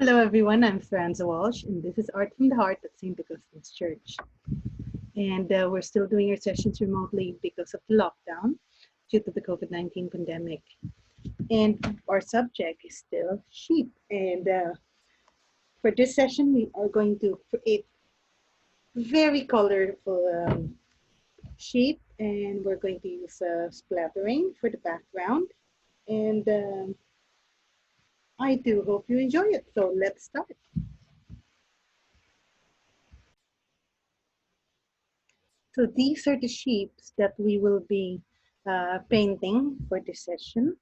Hello everyone, I'm Esperanza and this is Art from the Heart at St. Augustine's Church. And we're still doing our sessions remotely because of the lockdown due to the COVID-19 pandemic. And our subject is still sheep. And for this session, we are going to create very colorful sheep, and we're going to use splattering for the background. And I do hope you enjoy it. So let's start. So these are the shapes that we will be painting for this session.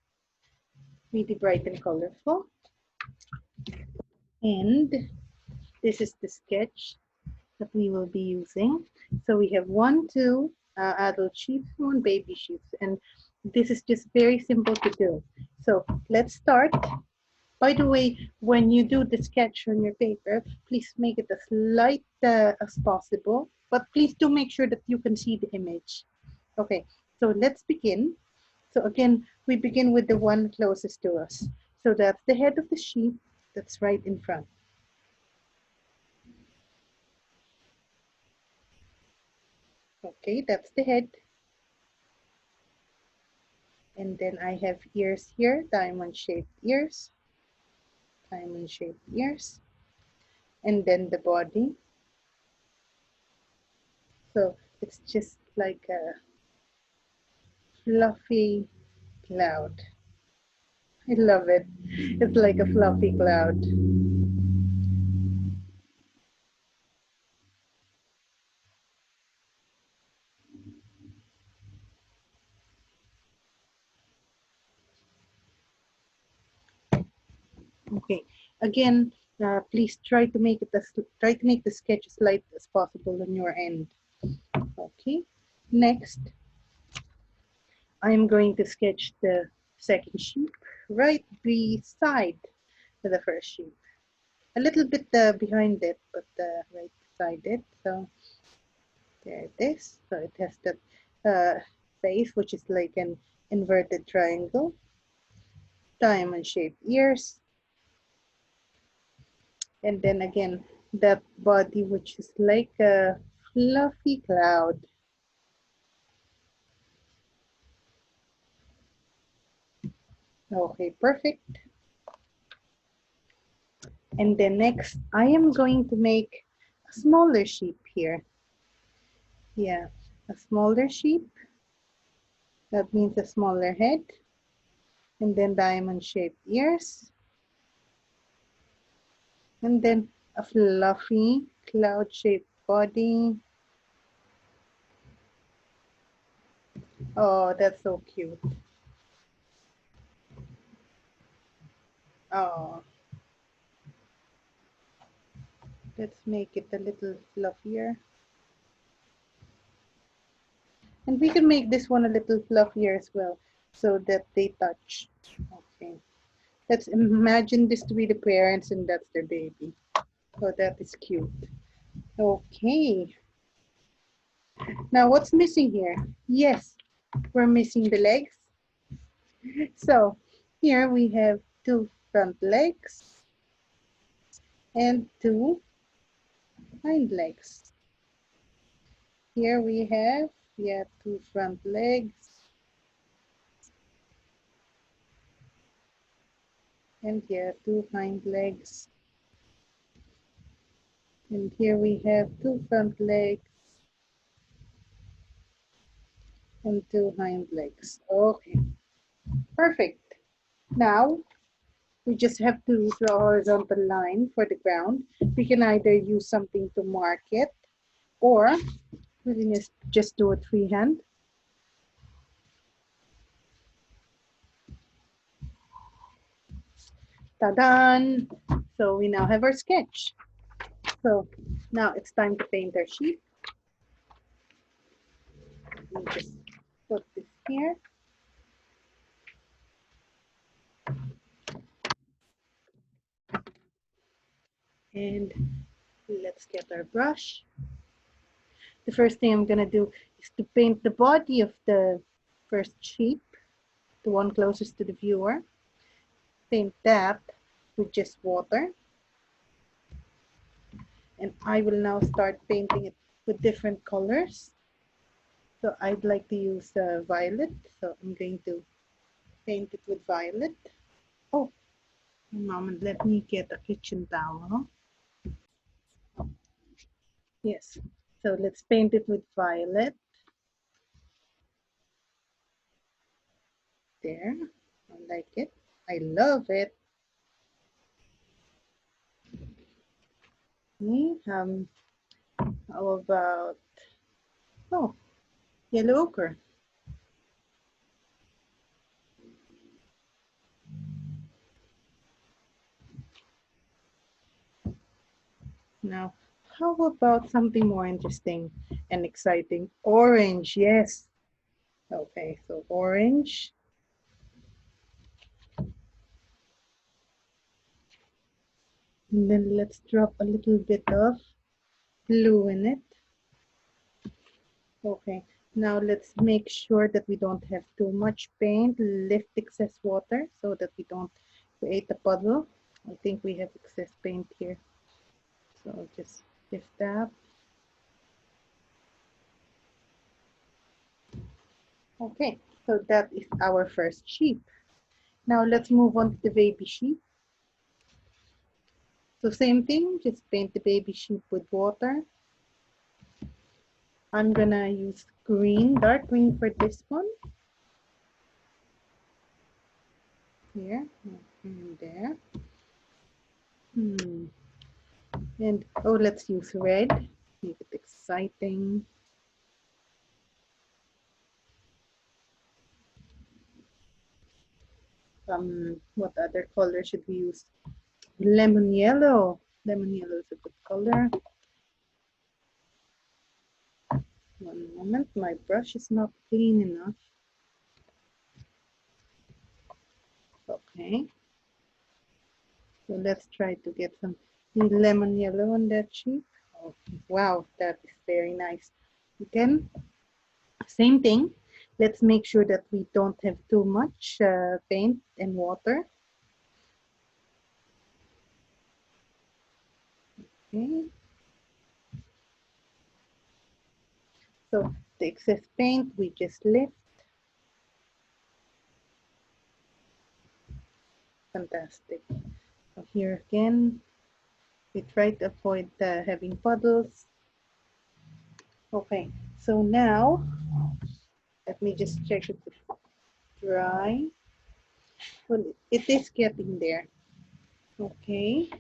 Really bright and colorful. And this is the sketch that we will be using. So we have two adult sheep, one baby sheep. And this is just very simple to do. So let's start. By the way, when you do the sketch on your paper, please make it as light as possible, but please do make sure that you can see the image. Okay, so let's begin. So again, we begin with the one closest to us. So that's the head of the sheep that's right in front. Okay, that's the head. And then I have ears here, diamond-shaped ears. Diamond-shaped ears. And then the body. So it's just like a fluffy cloud. I love it. It's like a fluffy cloud. Okay. Again, please try to make the sketch as light as possible on your end. Okay. Next, I'm going to sketch the second sheep right beside the first sheep. A little bit behind it, but right beside it. So there it is. So it has that face, which is like an inverted triangle. Diamond-shaped ears. And then again, that body, which is like a fluffy cloud. Okay, perfect. And then next, I am going to make a smaller sheep here. Yeah, a smaller sheep. That means a smaller head. And then diamond-shaped ears. And then a fluffy cloud-shaped body. Oh, that's so cute. Oh, let's make it a little fluffier. And we can make this one a little fluffier as well so that they touch. Okay. Let's imagine this to be the parents and that's their baby. So that is cute. Okay. Now what's missing here? Yes, we're missing the legs. So here we have two front legs and two hind legs. Here we have, two front legs. And two hind legs. And here we have two front legs and two hind legs. Okay, perfect. Now, we just have to draw a horizontal line for the ground. We can either use something to mark it, or we can just do it freehand. Ta-da! So we now have our sketch. So now it's time to paint our sheep. Let me just put this here. And let's get our brush. The first thing I'm gonna do is to paint the body of the first sheep, the one closest to the viewer. Paint that with just water. And I will now start painting it with different colors. So I'd like to use violet. So I'm going to paint it with violet. Oh, a moment, let me get a kitchen towel. Yes, so let's paint it with violet. There, I like it. I love it. Okay, how about, oh, yellow ochre. Now, how about something more interesting and exciting? Orange, yes. Okay, so orange. And then let's drop a little bit of blue in it. Okay, now let's make sure that we don't have too much paint. Lift excess water so that we don't create a puddle. I think we have excess paint here. So just lift that. Okay, so that is our first sheep. Now let's move on to the baby sheep. So same thing, just paint the baby sheep with water. I'm gonna use green, dark green for this one. Here and there. And oh, let's use red. Make it exciting. What other color should we use? Lemon yellow. Lemon yellow is a good color. One moment, my brush is not clean enough. Okay. So let's try to get some lemon yellow on that sheep. Oh, wow, that is very nice. Again, same thing. Let's make sure that we don't have too much paint and water. Okay. So the excess paint we just lift. Fantastic. So here again, we try to avoid having puddles. Okay, so now let me just check if it's dry. Well, it is getting there. Okay,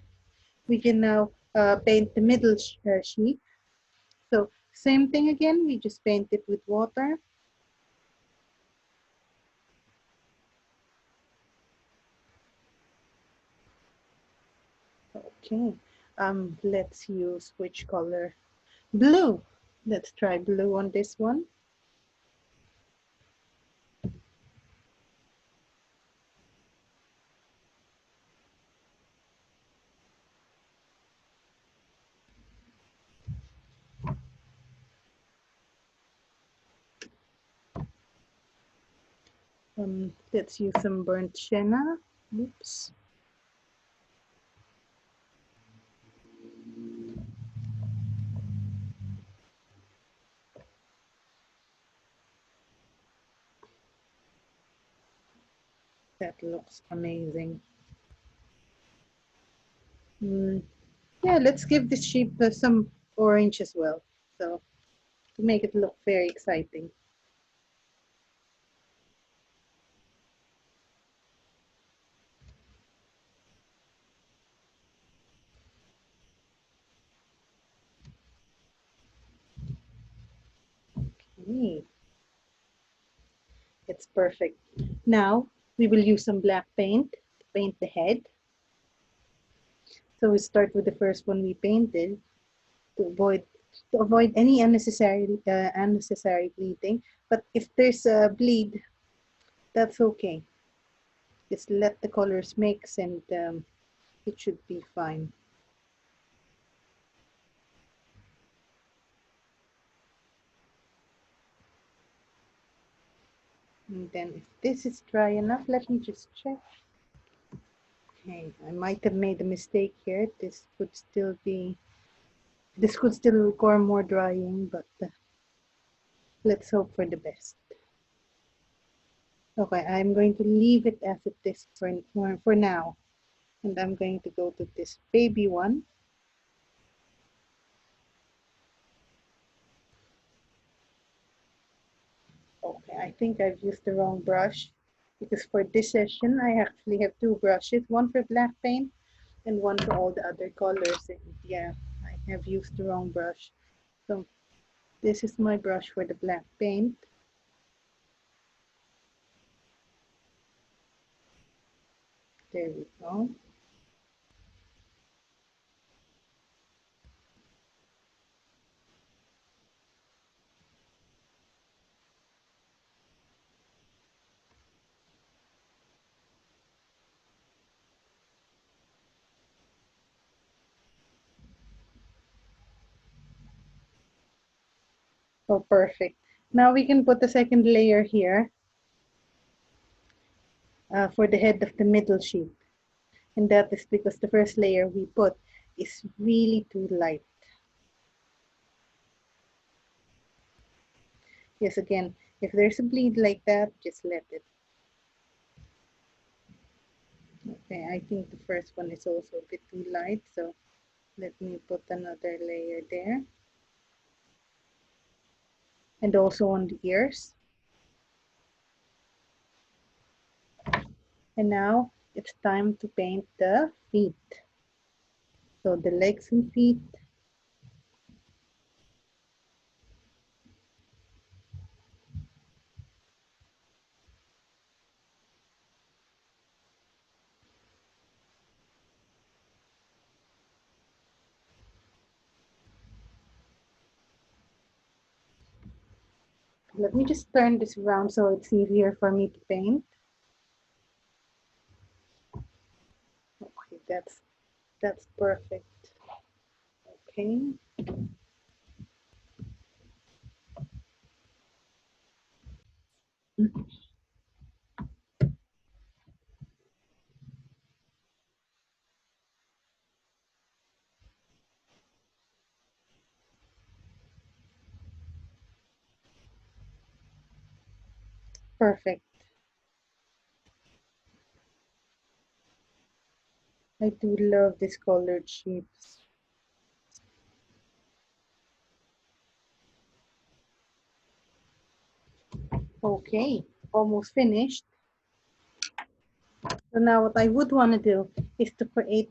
we can now paint the middle sheet. So same thing again, we just paint it with water. Okay, let's use which color? Blue. Let's try blue on this one. Let's use some burnt sienna. Oops. That looks amazing. Yeah, let's give this sheep some orange as well. So to make it look very exciting. Okay, it's perfect. Now we will use some black paint to paint the head. So we start with the first one we painted to avoid any unnecessary bleeding. But if there's a bleed, that's okay. Just let the colors mix and it should be fine. And then if this is dry enough, let me just check. Okay, I might have made a mistake here. This would still be This could still require more drying, but let's hope for the best. Okay, I'm going to leave it as it is for now. And I'm going to go to this baby one. Okay, I think I've used the wrong brush because for this session, I actually have two brushes, one for black paint and one for all the other colors. And yeah, I have used the wrong brush. So this is my brush for the black paint. There we go. Oh, perfect. Now we can put the second layer here for the head of the middle sheet. And that is because the first layer we put is really too light. Yes, again, if there's a bleed like that, just let it. Okay, I think the first one is also a bit too light, so let me put another layer there. And also on the ears. And now it's time to paint the feet. So the legs and feet. Let me just turn this around so it's easier for me to paint. Okay, that's perfect. Okay. Perfect. I do love these colored sheets. Okay, almost finished. So now what I would want to do is to create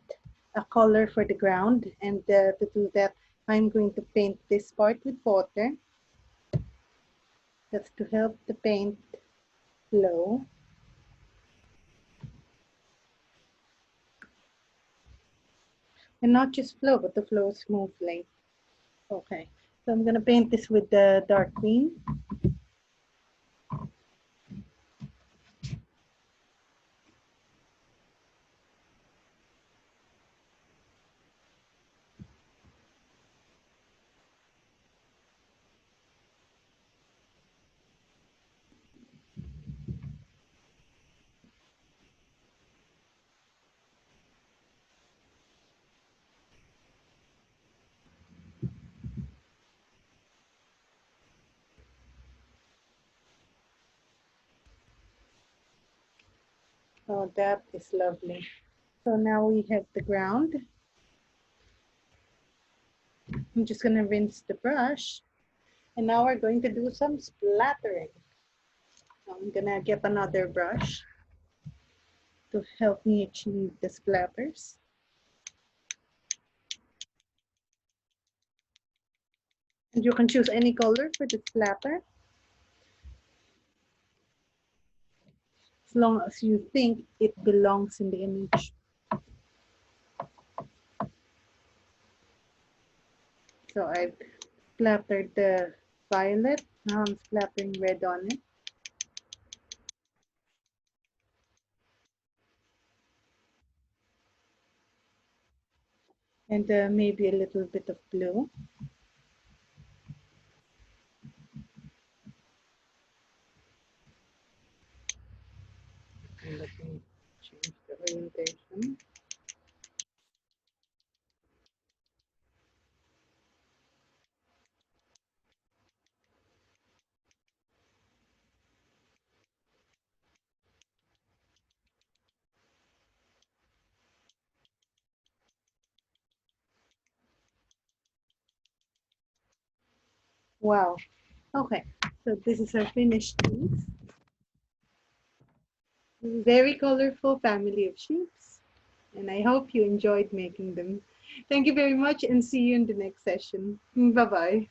a color for the ground, and to do that, I'm going to paint this part with water. That's to help the paint flow. And not just flow, but to flow smoothly. Okay, so I'm gonna paint this with the dark green. Oh, that is lovely. So now we have the ground. I'm just gonna rinse the brush. And now we're going to do some splattering. So I'm gonna get another brush to help me achieve the splatters. And you can choose any color for the splatter, as long as you think it belongs in the image. So I've splattered the violet. Now I'm splattering red on it. And maybe a little bit of blue. And let me change the orientation. Wow. Okay, so this is our finished piece. Very colorful family of shapes, and I hope you enjoyed making them. Thank you very much and see you in the next session. Bye bye.